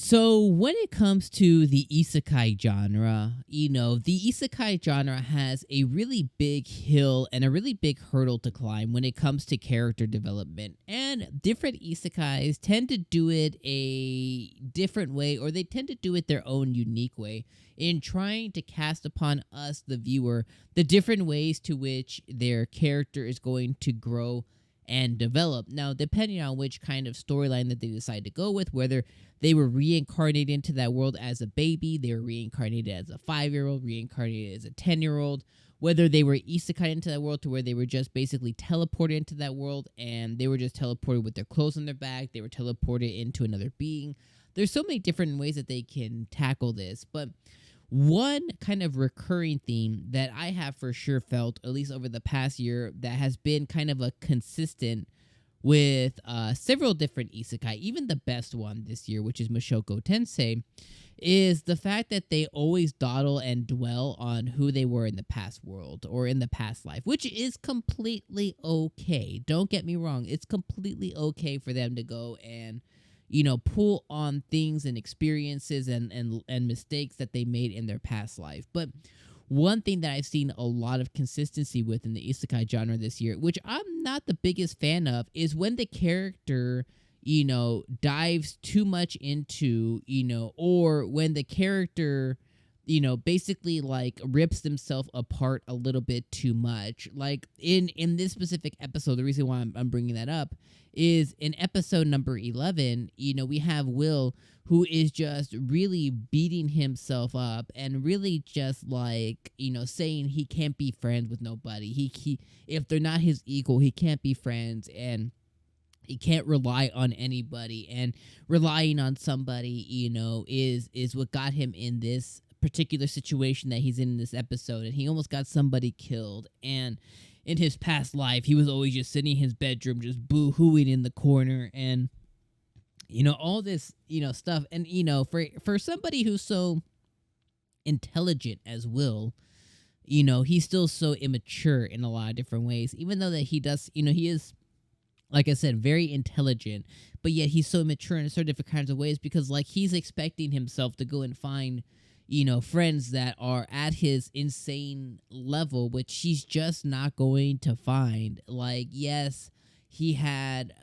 So when it comes to the isekai genre, the isekai genre has a really big hill and a really big hurdle to climb when it comes to character development. And different isekais tend to do it a different way, or they tend to do it their own unique way in trying to cast upon us, the viewer, the different ways to which their character is going to grow and develop. Now, depending on which kind of storyline that they decide to go with, whether they were reincarnated into that world as a baby, they were reincarnated as a 5-year-old, reincarnated as a 10-year-old, whether they were isekai into that world to where they were just basically teleported into that world and they were just teleported with their clothes on their back, they were teleported into another being. There's so many different ways that they can tackle this, but one kind of recurring theme that I have for sure felt, at least over the past year, that has been kind of a consistent with several different isekai, even the best one this year, which is Mushoku Tensei, is the fact that they always dawdle and dwell on who they were in the past world or in the past life, which is completely okay. Don't get me wrong. It's completely okay for them to go and pull on things and experiences and mistakes that they made in their past life. But one thing that I've seen a lot of consistency with in the isekai genre this year, which I'm not the biggest fan of, is when the character, dives too much into, or when the character, basically like rips themselves apart a little bit too much. Like in this specific episode, the reason why I'm bringing that up is in episode number 11, we have Will, who is just really beating himself up and really just like, saying he can't be friends with nobody. He if they're not his equal, he can't be friends, and he can't rely on anybody, and relying on somebody, is what got him in this particular situation that he's in this episode. And he almost got somebody killed, and in his past life he was always just sitting in his bedroom just boo-hooing in the corner, and all this stuff. And for somebody who's so intelligent as Will, he's still so immature in a lot of different ways, even though that he does, he is, like I said, very intelligent, but yet he's so mature in certain different kinds of ways, because like he's expecting himself to go and find friends that are at his insane level, which he's just not going to find. Like, yes, he had,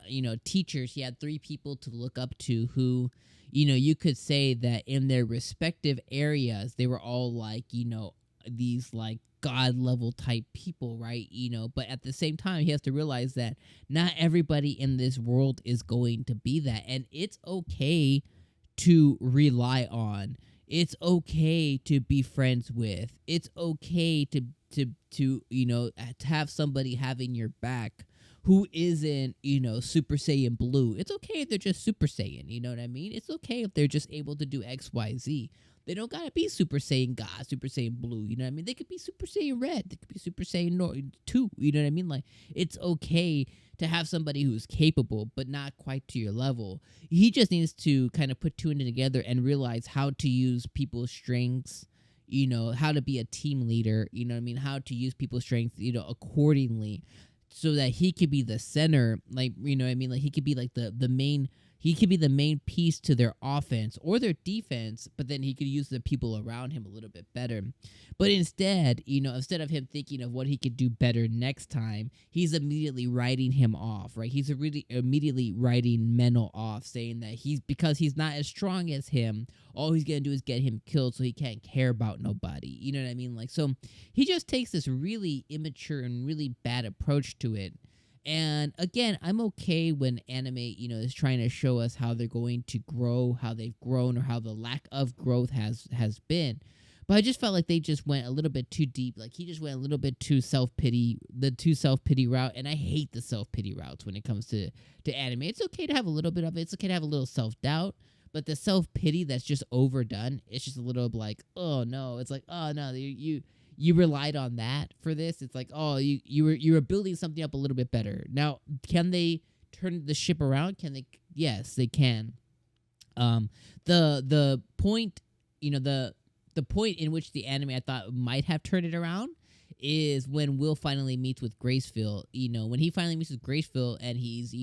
teachers. He had 3 people to look up to who, you could say that in their respective areas, they were all like, these like God level type people, right? But at the same time, he has to realize that not everybody in this world is going to be that. And it's okay to rely on. It's okay to be friends with. It's okay to have somebody having your back who isn't, Super Saiyan Blue. It's okay if they're just Super Saiyan, you know what I mean? It's okay if they're just able to do X, Y, Z. They don't gotta be Super Saiyan God, Super Saiyan Blue, you know what I mean? They could be Super Saiyan Red. They could be Super Saiyan 2, you know what I mean? Like, it's okay to have somebody who's capable, but not quite to your level. He just needs to kind of put two and two together and realize how to use people's strengths, how to be a team leader, you know what I mean? How to use people's strengths, accordingly, so that he could be the center, like, you know what I mean? Like, he could be like the main. He could be the main piece to their offense or their defense, but then he could use the people around him a little bit better. But instead, instead of him thinking of what he could do better next time, he's immediately writing him off, right? He's really immediately writing Menno off, saying that because he's not as strong as him, all he's going to do is get him killed, so he can't care about nobody. You know what I mean? Like, so he just takes this really immature and really bad approach to it. And again, I'm okay when anime, is trying to show us how they're going to grow, how they've grown, or how the lack of growth has been. But I just felt like they just went a little bit too deep. Like, he just went a little bit too self-pity route. And I hate the self-pity routes when it comes to anime. It's okay to have a little bit of it. It's okay to have a little self-doubt. But the self-pity that's just overdone, it's just a little like, oh no. It's like, oh no, you relied on that for this. It's like, oh, you were building something up a little bit better. Now, can they turn the ship around? Can they? Yes, they can. The point, the point in which the anime I thought might have turned it around is when Will finally meets with Graceville. When he finally meets with Graceville and he's,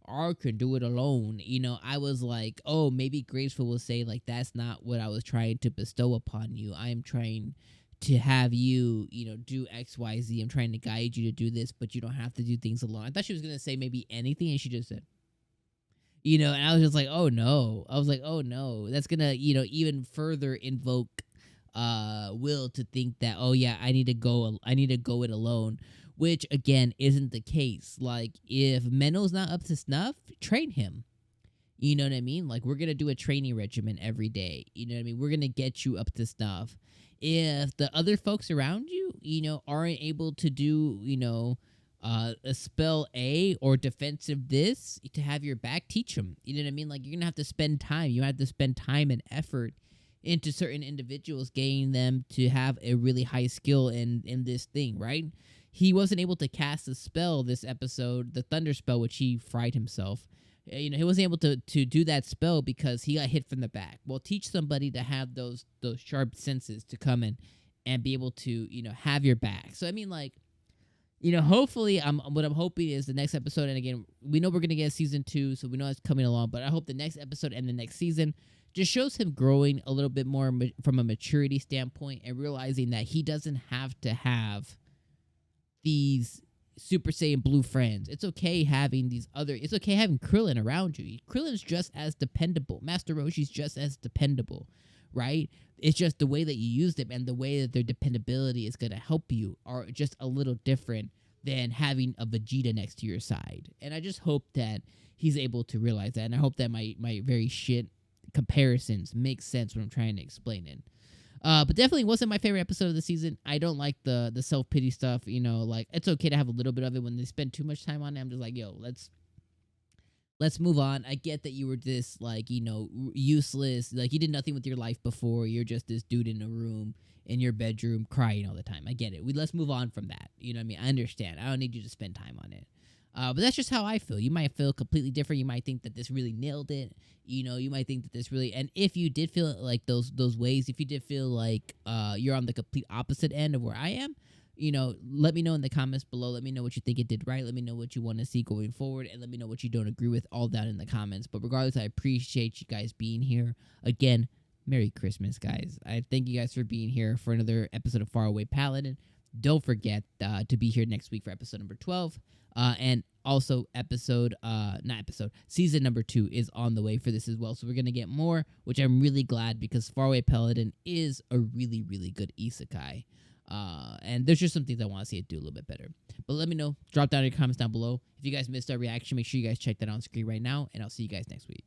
I can do it alone. I was like, oh, maybe Graceful will say, like, that's not what I was trying to bestow upon you. I am trying to have you, do X, Y, Z. I'm trying to guide you to do this, but you don't have to do things alone. I thought she was going to say maybe anything, and she just said, and I was just like, oh no. I was like, oh no. That's going to, even further invoke Will to think that, oh yeah, I need to go it alone, which again isn't the case. Like, if Menno's not up to snuff, train him. You know what I mean? Like, we're gonna do a training regimen every day. You know what I mean? We're gonna get you up to snuff. If the other folks around you, aren't able to do, a spell A or defensive this to have your back, teach them. You know what I mean? Like, you're gonna have to spend time. You have to spend time and effort into certain individuals, getting them to have a really high skill in this thing, right? He wasn't able to cast a spell this episode, the Thunder spell, which he fried himself. He wasn't able to do that spell because he got hit from the back. Well, teach somebody to have those sharp senses to come in and be able to, have your back. So, I mean, like, hopefully, what I'm hoping is the next episode, and again, we know we're going to get season 2, so we know it's coming along, but I hope the next episode and the next season just shows him growing a little bit more from a maturity standpoint and realizing that he doesn't have to have these Super Saiyan Blue friends. It's okay having it's okay having Krillin around you. Krillin's just as dependable. Master Roshi's just as dependable, right? It's just the way that you use them and the way that their dependability is going to help you are just a little different than having a Vegeta next to your side. And I just hope that he's able to realize that. And I hope that my very shit comparisons make sense when I'm trying to explain it. But definitely wasn't my favorite episode of the season. I don't like the self-pity stuff. Like, it's okay to have a little bit of it. When they spend too much time on it, I'm just like, yo, let's move on. I get that you were this, like, useless, like, you did nothing with your life before. You're just this dude in a room, in your bedroom, crying all the time. I get it. Let's move on from that. You know what I mean? I understand. I don't need you to spend time on it. But that's just how I feel. You might feel completely different. You might think that this really nailed it. You might think that this really... And if you did feel like those ways, if you did feel like you're on the complete opposite end of where I am, let me know in the comments below. Let me know what you think it did right. Let me know what you want to see going forward. And let me know what you don't agree with, all down in the comments. But regardless, I appreciate you guys being here. Again, Merry Christmas, guys. I thank you guys for being here for another episode of Faraway Paladin. Don't forget to be here next week for episode number 12. And also season number 2 is on the way for this as well. So we're going to get more, which I'm really glad, because Faraway Paladin is a really, really good isekai. And there's just some things I want to see it do a little bit better. But let me know. Drop down your comments down below. If you guys missed our reaction, make sure you guys check that on screen right now. And I'll see you guys next week.